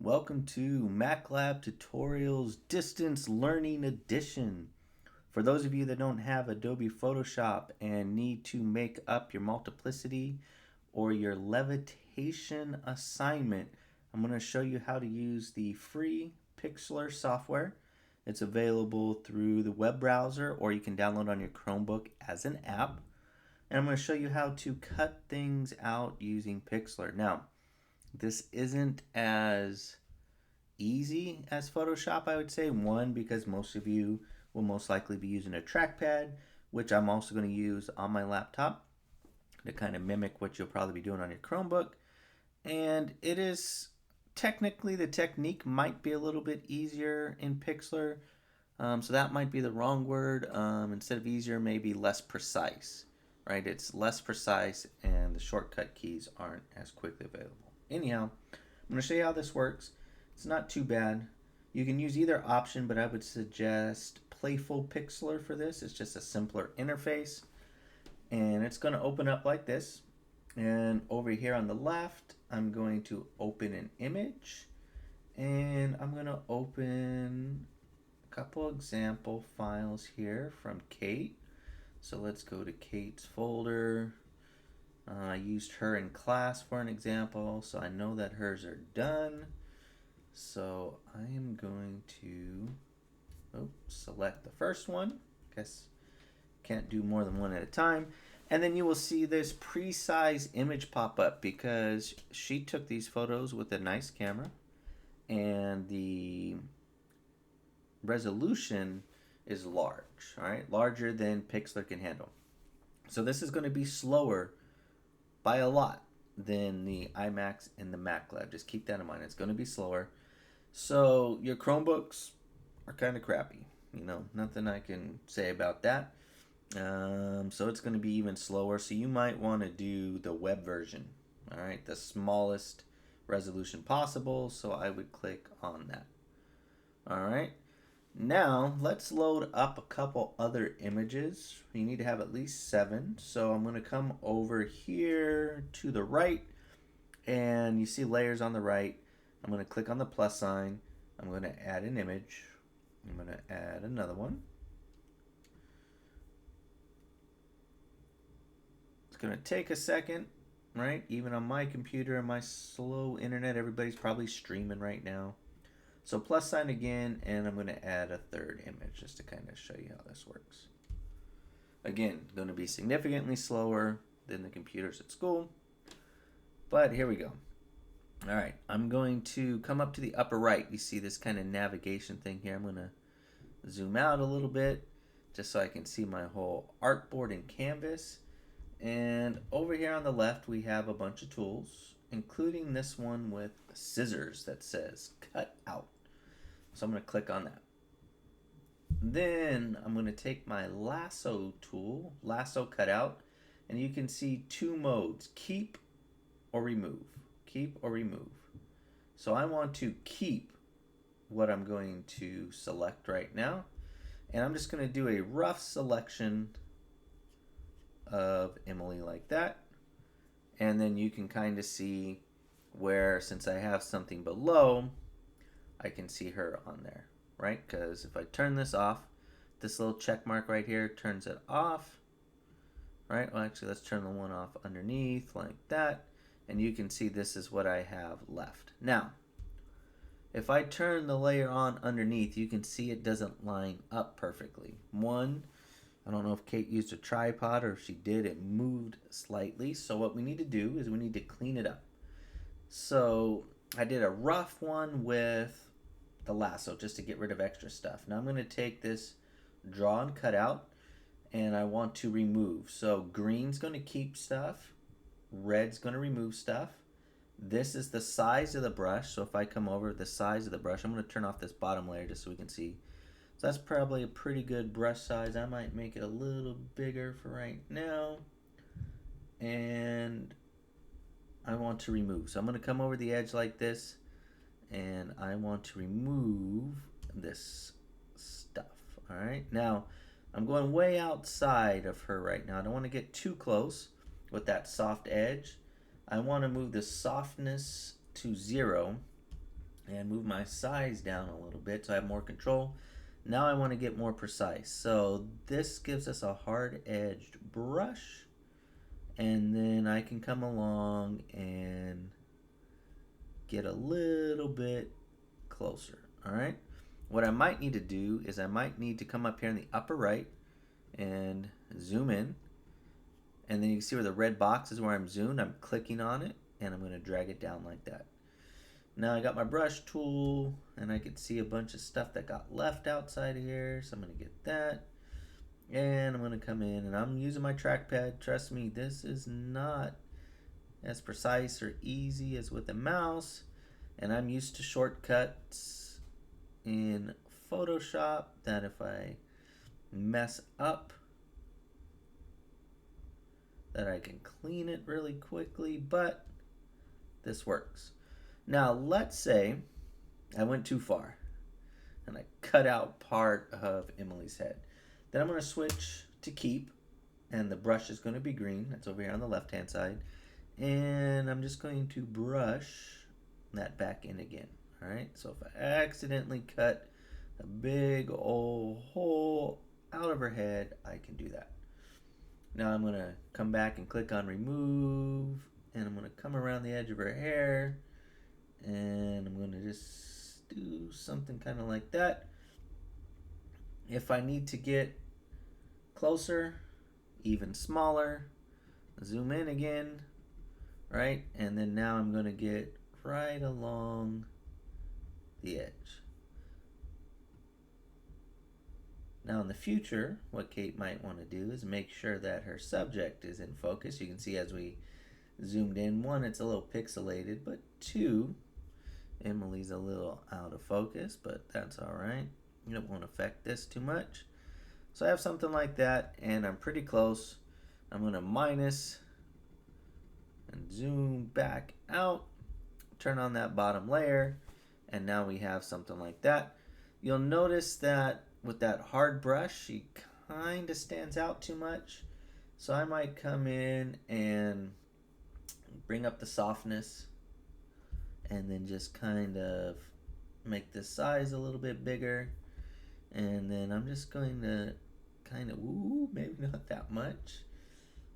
Welcome to MacLab Tutorials Distance Learning Edition. For those of you that don't have Adobe Photoshop and need to make up your multiplicity or your levitation assignment, I'm going to show you how to use the free Pixlr software. It's available through the web browser or you can download on your Chromebook as an app. And I'm going to show you how to cut things out using Pixlr. Now, this isn't as easy as Photoshop, I would say. One, because most of you will most likely be using a trackpad, which I'm also going to use on my laptop to kind of mimic what you'll probably be doing on your Chromebook. And it is technically, the technique might be a little bit easier in Pixlr. So that might be the wrong word. Instead of easier, maybe less precise, right? It's less precise and the shortcut keys aren't as quickly available. Anyhow, I'm going to show you how this works. It's not too bad. You can use either option, but I would suggest Playful Pixlr for this. It's just a simpler interface. And it's going to open up like this. And over here on the left, I'm going to open an image. And I'm going to open a couple example files here from Kate. So let's go to Kate's folder. I used her in class for an example, so I know that hers are done. So I am going to select the first one. Guess can't do more than one at a time. And then you will see this pre-size image pop up because she took these photos with a nice camera and the resolution is large, all right? Larger than Pixlr can handle. So this is going to be slower by a lot than the iMacs and the MacLab. Just keep that in mind. It's going to be slower. So your Chromebooks are kind of crappy. Nothing I can say about that. So it's going to be even slower. So you might want to do the web version. All right, the smallest resolution possible. So I would click on that. All right. Now let's load up a couple other images. You need to have at least 7. So I'm going to come over here to the right and you see layers on the right. I'm going to click on the plus sign. I'm going to add an image. I'm going to add another one. It's going to take a second, right? Even on my computer and my slow internet, everybody's probably streaming right now. So plus sign again, and I'm going to add a third image just to kind of show you how this works. Again, going to be significantly slower than the computers at school, but here we go. All right, I'm going to come up to the upper right. You see this kind of navigation thing here. I'm going to zoom out a little bit just so I can see my whole artboard and canvas. And over here on the left, we have a bunch of tools, including this one with scissors that says cut out. So I'm going to click on that. Then I'm going to take my lasso tool, lasso cutout, and you can see 2 modes, keep or remove. Keep or remove. So I want to keep what I'm going to select right now. And I'm just going to do a rough selection of Emily like that. And then you can kind of see where, since I have something below, I can see her on there, right? Because if I turn this off, this little check mark right here turns it off, right? Well, actually, let's turn the one off underneath like that. And you can see this is what I have left. Now, if I turn the layer on underneath, you can see it doesn't line up perfectly. One, I don't know if Kate used a tripod or if she did, it moved slightly. So what we need to do is we need to clean it up. So I did a rough one with the lasso just to get rid of extra stuff. Now I'm going to take this draw and cut out and I want to remove. So green's going to keep stuff. Red's going to remove stuff. This is the size of the brush. So if I come over the size of the brush, I'm going to turn off this bottom layer just so we can see. So that's probably a pretty good brush size. I might make it a little bigger for right now. And I want to remove. So I'm going to come over the edge like this. And I want to remove this stuff. All right. Now, I'm going way outside of her right now. I don't want to get too close with that soft edge. I want to move the softness to 0 and move my size down a little bit so I have more control. Now I want to get more precise. So this gives us a hard-edged brush, and then I can come along and get a little bit closer. All right. What I might need to do is I might need to come up here in the upper right and zoom in. And then you can see where the red box is where I'm zoomed. I'm clicking on it and I'm going to drag it down like that. Now I got my brush tool and I can see a bunch of stuff that got left outside of here. So I'm going to get that. And I'm going to come in and I'm using my trackpad. Trust me, this is not as precise or easy as with a mouse. And I'm used to shortcuts in Photoshop that if I mess up, that I can clean it really quickly, but this works. Now let's say I went too far and I cut out part of Emily's head. Then I'm going to switch to keep, and the brush is going to be green. That's over here on the left hand side. And I'm just going to brush that back in again. Alright, so if I accidentally cut a big old hole out of her head, I can do that. Now I'm going to come back and click on remove, and I'm going to come around the edge of her hair, and I'm going to just do something kind of like that. If I need to get closer, even smaller, zoom in again, right? And then now I'm going to get right along the edge. Now in the future, what Kate might want to do is make sure that her subject is in focus. You can see as we zoomed in, one, it's a little pixelated, but two, Emily's a little out of focus, but that's all right. It won't affect this too much. So I have something like that, and I'm pretty close. I'm going to minus and zoom back out, turn on that bottom layer, and now we have something like that. You'll notice that with that hard brush, she kind of stands out too much. So I might come in and bring up the softness and then just kind of make the size a little bit bigger. And then I'm just going to kind of, maybe not that much.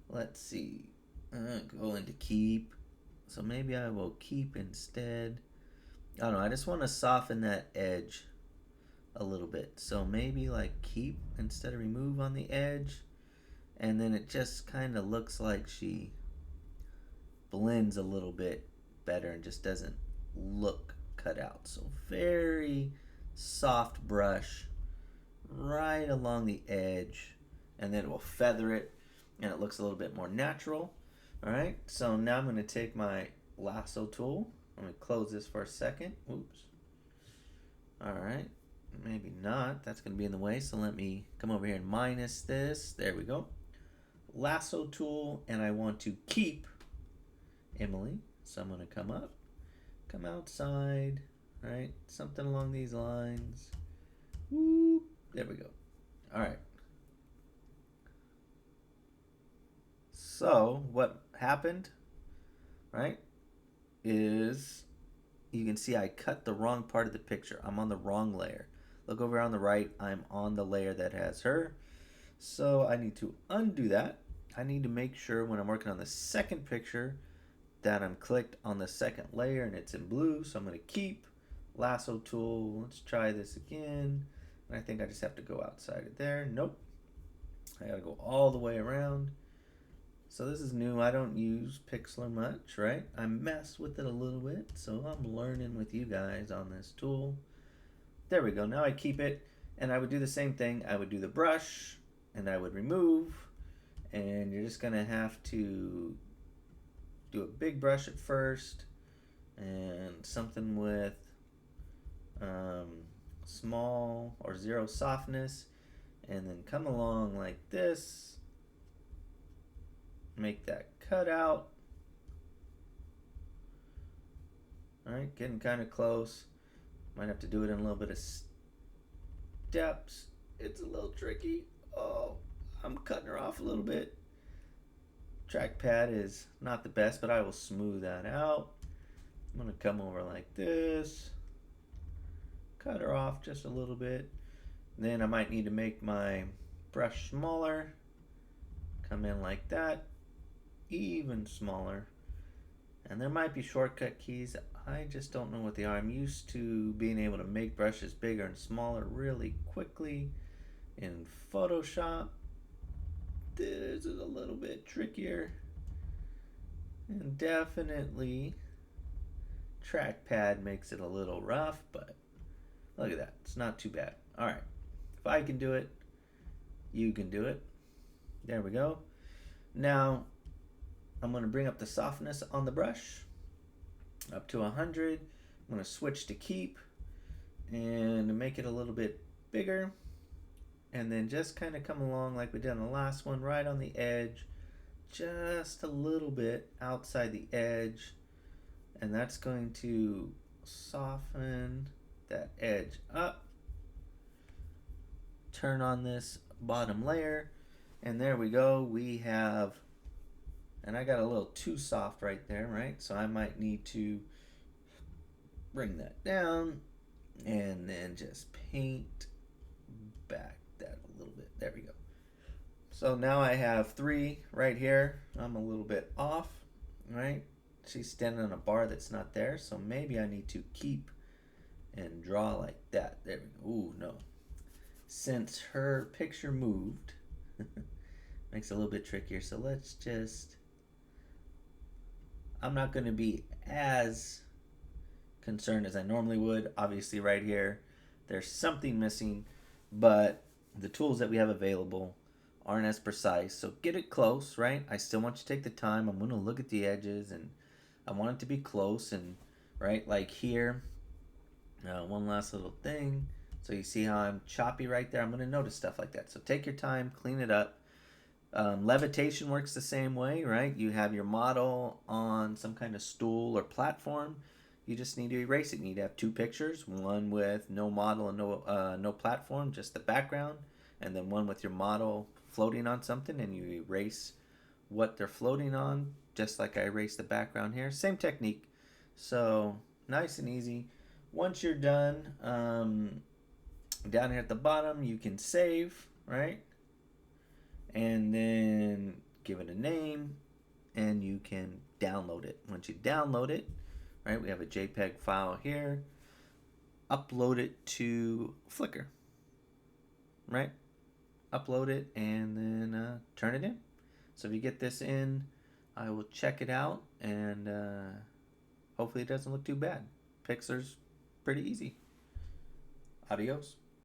Let's see. Go into keep. So maybe I will keep instead. I don't know. I just want to soften that edge a little bit. So maybe like keep instead of remove on the edge. And then it just kind of looks like she blends a little bit better and just doesn't look cut out. So very soft brush right along the edge, and then it will feather it and it looks a little bit more natural. Alright, so now I'm going to take my lasso tool. Let me close this for a second. Oops. Alright, maybe not. That's going to be in the way, so let me come over here and minus this. There we go. Lasso tool, and I want to keep Emily. So I'm going to come up, come outside, right? Something along these lines. Woo. There we go. All right. So what happened, right, is you can see I cut the wrong part of the picture. I'm on the wrong layer. Look over on the right. I'm on the layer that has her. So I need to undo that. I need to make sure when I'm working on the second picture that I'm clicked on the second layer and it's in blue. So I'm going to keep lasso tool. Let's try this again. And I think I just have to go outside of there. Nope. I got to go all the way around. So this is new. I don't use Pixlr much, right? I mess with it a little bit. So I'm learning with you guys on this tool. There we go. Now I keep it. And I would do the same thing. I would do the brush and I would remove. And you're just going to have to do a big brush at first. And something with small or zero softness, and then come along like this, make that cut out. Alright, getting kind of close. Might have to do it in a little bit of steps. It's a little tricky. Oh, I'm cutting her off a little bit. Trackpad is not the best, but I will smooth that out. I'm going to come over like this. cut her off just a little bit. Then I might need to make my brush smaller. Come in like that, even smaller. And there might be shortcut keys. I just don't know what they are. I'm used to being able to make brushes bigger and smaller really quickly in Photoshop. This is a little bit trickier. And definitely trackpad makes it a little rough, but look at that. It's not too bad. All right. If I can do it, you can do it. There we go. Now, I'm going to bring up the softness on the brush up to 100. I'm going to switch to keep and make it a little bit bigger. And then just kind of come along like we did on the last one, right on the edge, just a little bit outside the edge. And that's going to soften that edge up. Turn on this bottom layer. And there we go. We have, and I got a little too soft right there, right? So I might need to bring that down and then just paint back that a little bit. There we go. So now I have 3 right here. I'm a little bit off, right? She's standing on a bar that's not there, so maybe I need to keep and draw like that. There we go. Ooh, no. Since her picture moved, makes it a little bit trickier. So let's just, I'm not going to be as concerned as I normally would. Obviously right here, there's something missing, but the tools that we have available aren't as precise. So get it close, right? I still want you to take the time. I'm going to look at the edges and I want it to be close and right, like here. One last little thing. So you see how I'm choppy right there? I'm going to notice stuff like that. So take your time, clean it up. Levitation works the same way, right? You have your model on some kind of stool or platform. You just need to erase it. You need to have 2 pictures, one with no model and no platform, just the background, and then one with your model floating on something, and you erase what they're floating on, just like I erased the background here. Same technique. So nice and easy. Once you're done, down here at the bottom, you can save, right? And then give it a name, and you can download it. Once you download it, right, we have a JPEG file here. Upload it to Flickr, right? Upload it and then turn it in. So if you get this in, I will check it out, and hopefully it doesn't look too bad. Pixlr's pretty easy. Adios.